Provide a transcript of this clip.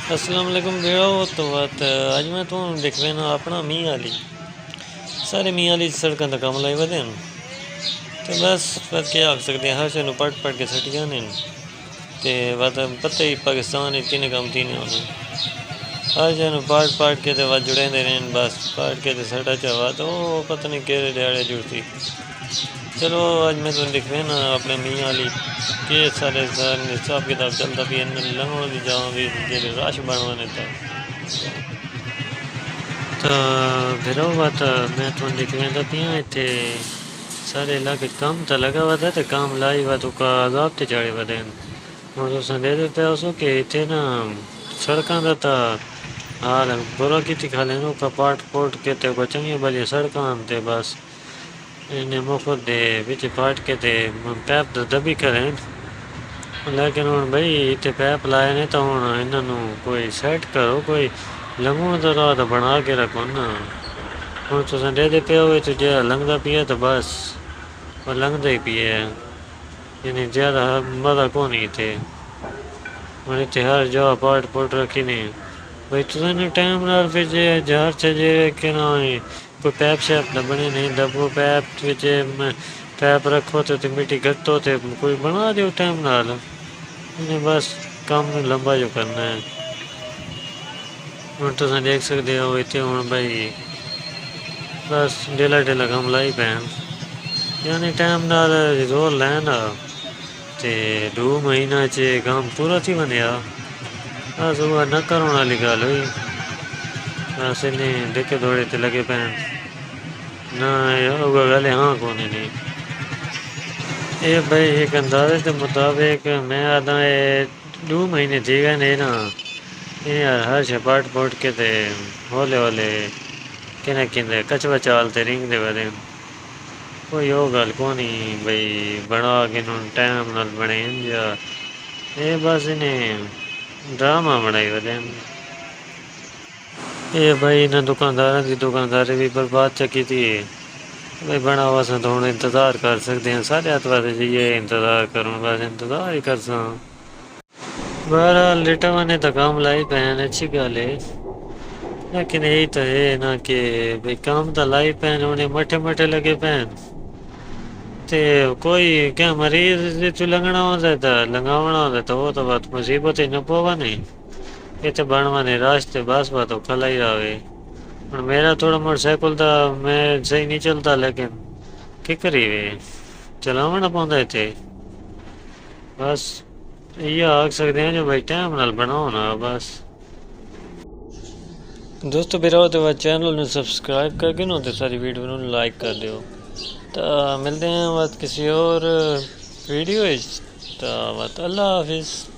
अस्सलाम वालेकुम भैया। तो बात आज मैं तू देख ना अपना मियांवाली सारे मियांवाली सड़कों का काम लाई वधे तो बस क्या आख सकते हैं। हर शे पढ़ के सट जाने तो बात पता ही पाकिस्तान किन्ने काम थी नहीं होने। हर शे पढ़ के तो वह जुड़े रहे बस पढ़ के तो सटा चावा तो पता नहीं केड़े दिहाड़े जुड़ती। चलो आज मैं तुम दिख ना अपने मियांवाली के सारे हिसाब किताब चलता भी लंघण की जाओ भी जे राश बनवाने था तो फिर वो बात मैं तुम दिख वेंदा पिया इतने सारे इलाके काम तो लगा हुआ था तो काम लाई हुआ तो का आजाब ते चढ़े वे और दे देते उसो कि इतने ना सड़कों का था हाल बुरा की खा लेनो का पाट पोट के ते चंगी भली सड़कों ते बस इन्हें मुफ्त दे बिच पाट के ते पैप तो दबी करें लेकिन हूँ बई इतने पैप लाए ने तो हूँ इन्हों कोई सैट करो कोई लंघण तो राह तो बना के रखो ना। हूँ तुस दे पे हो तो जो लंघदा पिए तो बस वो लंघदा ही पिए यानी ज़्यादा मजा कौन इतने हूँ इतने हर जगह पाट पोट रखी नहीं भाई तुसें टाइम नाल फिर जे जहर से जे कि ना कोई पैप शैप तो बने नहीं दबो पैप पैप रखो तो मिट्टी घटो तो कोई बना दो टाइम नाल इन्हें बस काम लंबा जो करना है। हूँ तुस देख सकते हो इतने हूँ भाई बस डेला डेला काम लाई पैन यानी टाइम नाल रोल लैन ते 2 महीना च काम पूरा थी बनया बस वो न करने वाली गल हुई बस इन्हें देखे दौड़े ते लगे पैन ना गल हाँ कौन नहीं ये भाई एक अंदाजे के मुताबिक मैं आदा 2 महीने थी गए नहीं ना यार हर शे पाट पोट के ते होले होले किने किने कचवा चालते रिंग दे बदे कोई वो गल कोनी भाई बना के टाइम नाल बने जा ये बस इन्हें ड्रामा बनाई बदे ये भाई इन्हें दुकानदारों की दुकानदारी भी बर्बाद चकी थी भाई बना हुआ सा तो हम इंतज़ार कर सकते हैं साढ़े 8 बजे जाइए इंतज़ार करूँ बस इंतज़ार ही कर सा बहरहाल लेटा ने तो काम लाई पैन अच्छी गल है लेकिन यही तो है ना कि भाई काम तो लाई पैन उन्हें मठे मठे लगे पैन ते कोई क्या मरीज तू लंघना होता है तो लंगावना होता है तो वो तो बात मुसीबत ही न पोवा नहीं इतने बनवाने रास्ते बस बात तो खला ही रहे और मेरा थोड़ा मोटरसाइकिल था मैं सही नहीं चलता लेकिन की करी वे चलावना पौंदा इतने बस ये आख सकते हैं जो भाई टाइम नाल बनाओ ना बस दोस्तों मेरा तो चैनल में सब्सक्राइब करके ना तो सारी वीडियो में लाइक कर दो तो मिलते हैं बात किसी और वीडियो तो बात अल्लाह हाफिज़।